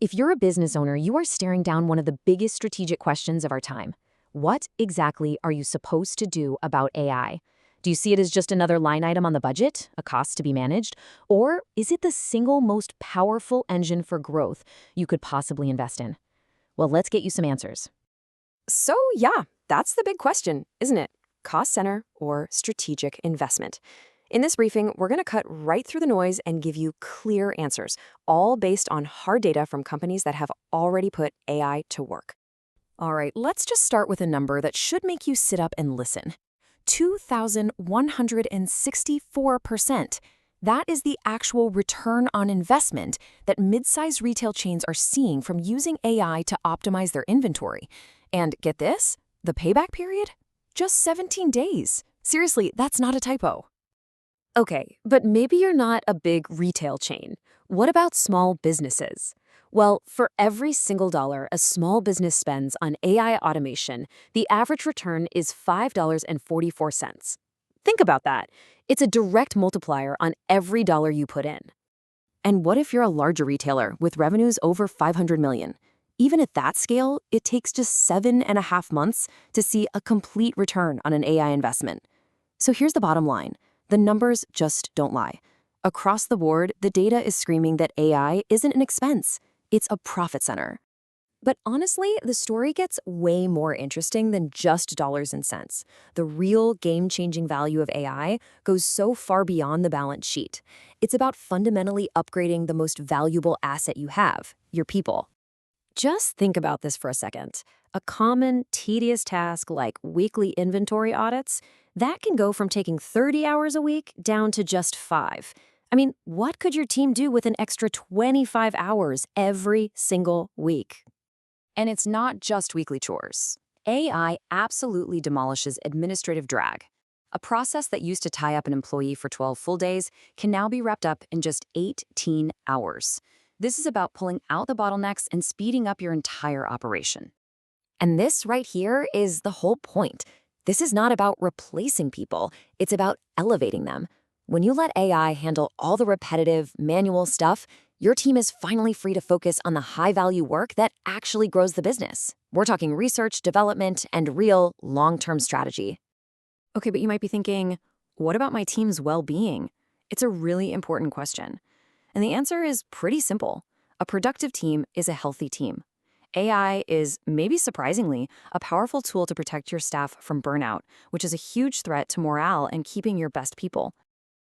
If you're a business owner, you are staring down one of the biggest strategic questions of our time. What exactly are you supposed to do about AI? Do you see it as just another line item on the budget, a cost to be managed? Or is it the single most powerful engine for growth you could possibly invest in? Well, let's get you some answers. So yeah, that's the big question, isn't it? Cost center or strategic investment? In this briefing, we're going to cut right through the noise and give you clear answers, all based on hard data from companies that have already put AI to work. All right, let's just start with a number that should make you sit up and listen. 2,164%. That is the actual return on investment that mid-sized retail chains are seeing from using AI to optimize their inventory. And get this, the payback period? Just 17 days. Seriously, that's not a typo. Okay, but maybe you're not a big retail chain. What about small businesses? Well, for every single dollar a small business spends on AI automation, the average return is $5.44. Think about that. It's a direct multiplier on every dollar you put in. And what if you're a larger retailer with revenues over $500 million? Even at that scale, it takes just 7.5 months to see a complete return on an AI investment. So here's the bottom line. The numbers just don't lie. Across the board, the data is screaming that AI isn't an expense. It's a profit center. But honestly, the story gets way more interesting than just dollars and cents. The real game-changing value of AI goes so far beyond the balance sheet. It's about fundamentally upgrading the most valuable asset you have, your people. Just think about this for a second. A common, tedious task like weekly inventory audits, that can go from taking 30 hours a week down to just 5. I mean, what could your team do with an extra 25 hours every single week? And it's not just weekly chores. AI absolutely demolishes administrative drag. A process that used to tie up an employee for 12 full days can now be wrapped up in just 18 hours. This is about pulling out the bottlenecks and speeding up your entire operation. And this right here is the whole point. This is not about replacing people, it's about elevating them. When you let AI handle all the repetitive, manual stuff, your team is finally free to focus on the high-value work that actually grows the business. We're talking research, development, and real long-term strategy. Okay, but you might be thinking, what about my team's well-being? It's a really important question. And the answer is pretty simple. A productive team is a healthy team. AI is, maybe surprisingly, a powerful tool to protect your staff from burnout, which is a huge threat to morale and keeping your best people.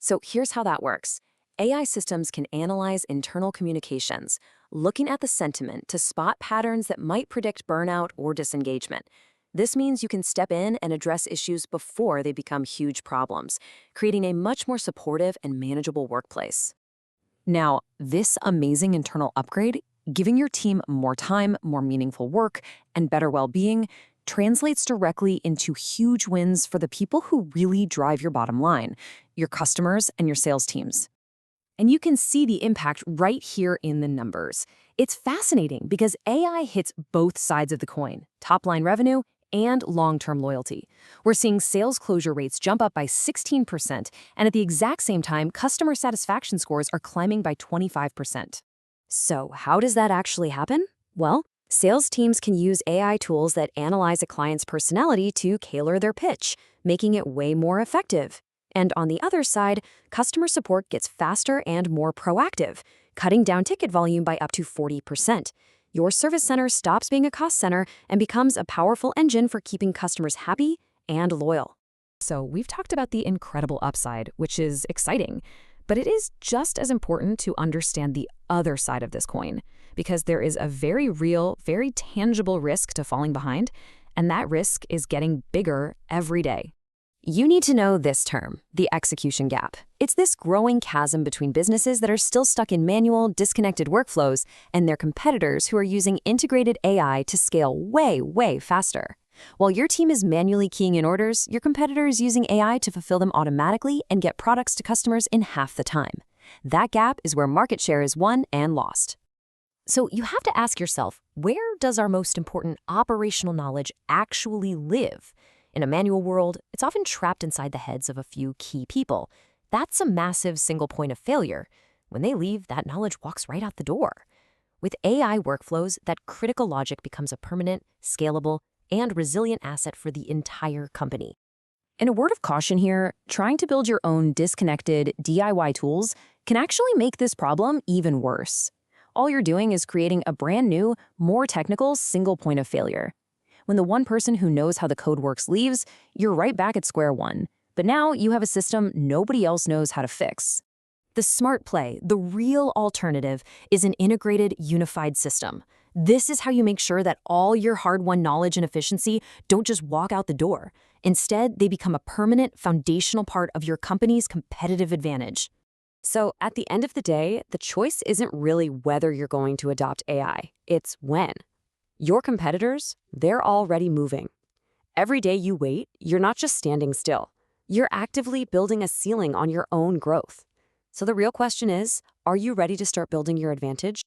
So here's how that works. AI systems can analyze internal communications, looking at the sentiment to spot patterns that might predict burnout or disengagement. This means you can step in and address issues before they become huge problems, creating a much more supportive and manageable workplace. Now, this amazing internal upgrade, giving your team more time, more meaningful work, and better well-being, translates directly into huge wins for the people who really drive your bottom line, your customers and your sales teams. And you can see the impact right here in the numbers. It's fascinating because AI hits both sides of the coin, top-line revenue and long-term loyalty. We're seeing sales closure rates jump up by 16%, and at the exact same time, customer satisfaction scores are climbing by 25%. So how does that actually happen? Well, sales teams can use AI tools that analyze a client's personality to tailor their pitch, making it way more effective. And on the other side, customer support gets faster and more proactive, cutting down ticket volume by up to 40%. Your service center stops being a cost center and becomes a powerful engine for keeping customers happy and loyal. So we've talked about the incredible upside, which is exciting, but it is just as important to understand the other side of this coin, because there is a very real, very tangible risk to falling behind, and that risk is getting bigger every day. You need to know this term, the execution gap. It's this growing chasm between businesses that are still stuck in manual, disconnected workflows and their competitors who are using integrated AI to scale way, way faster. While your team is manually keying in orders, your competitor is using AI to fulfill them automatically and get products to customers in half the time. That gap is where market share is won and lost. So you have to ask yourself, where does our most important operational knowledge actually live? In a manual world, it's often trapped inside the heads of a few key people. That's a massive single point of failure. When they leave, that knowledge walks right out the door. With AI workflows, that critical logic becomes a permanent, scalable, and resilient asset for the entire company. And a word of caution here, trying to build your own disconnected DIY tools can actually make this problem even worse. All you're doing is creating a brand new, more technical single point of failure. When the one person who knows how the code works leaves, you're right back at square one. But now you have a system nobody else knows how to fix. The smart play, the real alternative, is an integrated, unified system. This is how you make sure that all your hard-won knowledge and efficiency don't just walk out the door. Instead, they become a permanent, foundational part of your company's competitive advantage. So, at the end of the day, the choice isn't really whether you're going to adopt AI, it's when. Your competitors, they're already moving. Every day you wait, you're not just standing still. You're actively building a ceiling on your own growth. So the real question is, are you ready to start building your advantage?